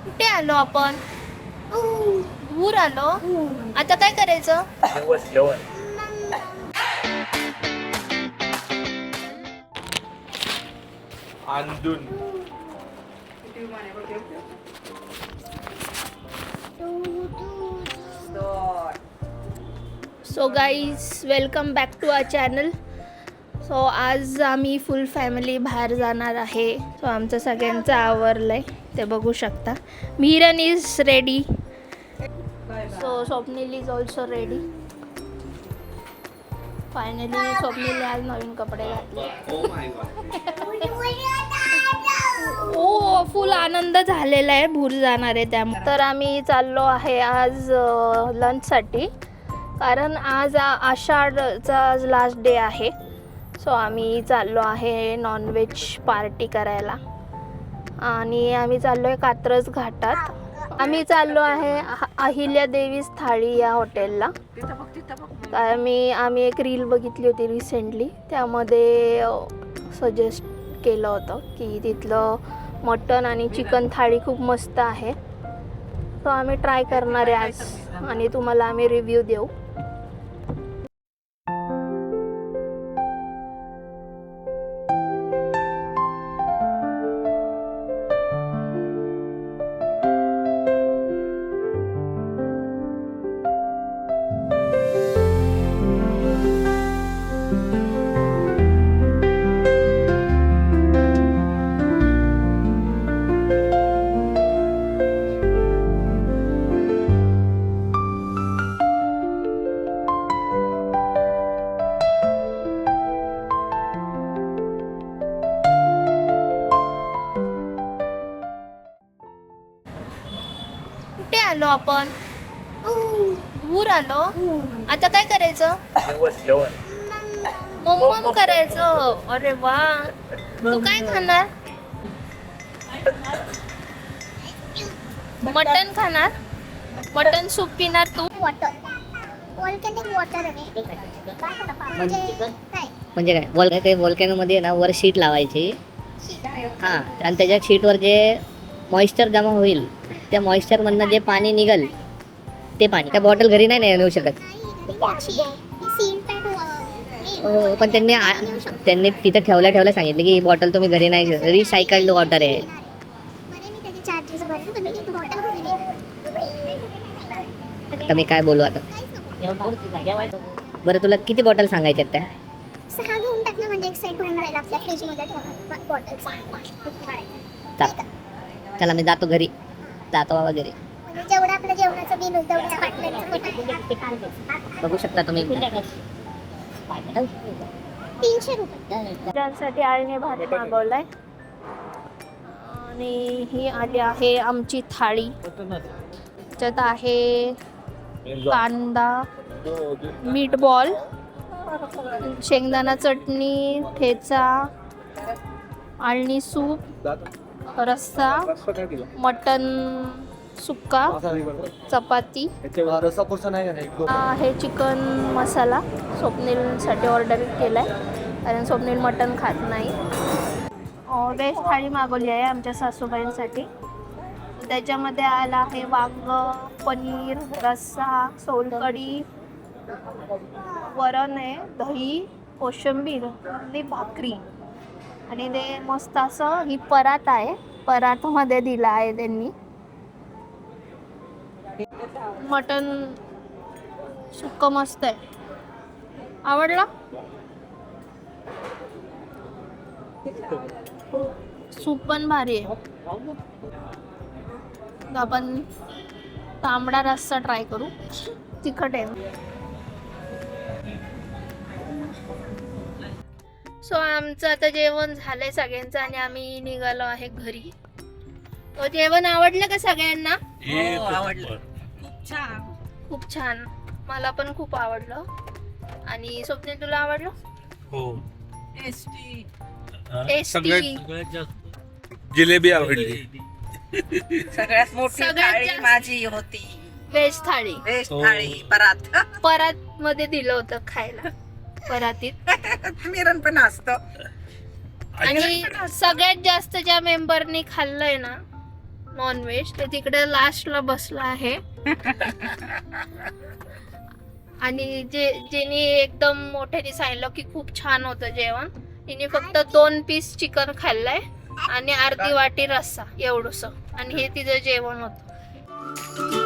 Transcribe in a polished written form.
कुठे आलो आपण? दूर आलो. आता काय करायचं? अंदून so guys welcome back to our channel. So आज आम्ही फुल फॅमिली बाहेर जाणार आहे. सो आमचं सगळ्यांचं आवरलं आहे, ते बघू शकता. Miran is ready. So Swapnil is also ready. Finally स्वप्नीलने आज नवीन कपडे घातले. हो, फुल आनंद झालेला आहे. भूर जाणार आहे त्यामुळे. तर आम्ही चाललो आहे आज लंचसाठी, कारण आज आषाढचा आज लास्ट डे आहे. सो आम्ही चाललो आहे नॉनव्हेज पार्टी करायला आणि आम्ही चाललो आहे कात्रज घाटात. आम्ही चाललो आहे अहिल्यादेवीच थाळी या हॉटेलला. कारण आम्ही एक रील बघितली होती रिसेंटली, त्यामध्ये सजेस्ट केलं होतं की तिथलं मटन आणि चिकन थाळी खूप मस्त आहे. सो आम्ही ट्राय करणार आहे आज आणि तुम्हाला आम्ही रिव्ह्यू देऊ. कुठे आलो आपण? दूर आलो. आता काय करायचं? मम्मम करायचं. अरे वा, तू काय खाणार? मटन खाणार? मटन सूप पिणार तू? म्हणजे काय ते व्होल्कॅनोमध्ये ना वर शीट लावायची. हां, आणि त्याच्या शीटवर जे मॉइश्चर जमा होईल, त्या मॉइश्चरमधनं जे पाणी निघल ते पाणी त्या बॉटल घरी नाही नेऊ शकत. पण त्यांनी तिथं ठेवल्या सांगितलं की ही बॉटल तुम्ही घरी नाही, रिसायकल्ड वॉटर आहे. आता मी काय बोलू आता? बरं, तुला किती बॉटल सांगायच्यात त्या? 6 घेऊन टाक ना, म्हणजे एक सेट होऊन राहील आपल्या फ्रीजमध्ये ठेवा बॉटल्स. चला मी जातो घरी, जातो बाबा घरी. म्हणजे जेवढं आपलं जेवणाचं बिल होईल तेवढं बाटल्यांचं बघू शकता तुम्ही. 300 रुपये. त्यासाठी आळणी भात मागवलाय आणि ही आली आहे आमची थाळी. त्याच्यात आहे कांदा, मीट बॉल, शेंगदाणा चटणी, ठेचा, आळणी सूप, रस्सा, मटन सुक्का, चपाती, हे चिकन मसाला स्वप्नीलसाठी ऑर्डर केलाय कारण स्वप्नील मटन खात नाही. व्हेज थाळी मागवली आहे आमच्या सासूबाईंसाठी. त्याच्यामध्ये आला आहे वांग, पनीर, रस्सा, सोलकढी, वरण आहे, दही, कोशिंबीर आणि भाकरी. आणि ते मस्त असं ही परात आहे, परातमध्ये दिला आहे त्यांनी. मटन सुक्क मस्त आहे, आवडला. सूप पण भारी आहे. आपण तांबडा रस्सा ट्राय करू, तिखट आहे. सो आमचं आता जेवण झालंय सगळ्यांचं आणि आम्ही निघालो आहे घरी. तो जेवण आवडलं का सगळ्यांना? आवडलं. खूप छान, मला पण खूप आवडलं. आणि स्वप्नील तुला आवडलं? हो, टेस्टी. सगळ्यात जास्त जिलेबी आवडली. सगळ्यात मोठी सगळ्यात थाळी जास्त- माझी होती. व्हेज थाळी. व्हेज हो. थाळी परात. परात मध्ये दिलं होतं खायला, परातीत. मिरण पण असतं. आणि सगळ्यात जास्त ज्या मेंबरनी खाल्लंय ना, नॉनव्हेज. ते तिकडे लास्टला बसला आहे. आणि जेनी एकदम मोठ्याने सांगितलं की खूप छान होतं जेवण. तिने फक्त 2 पीस चिकन खाल्लंय आणि अर्धी वाटी रस्सा एवढंसं. आणि हे तिचं जेवण होतं.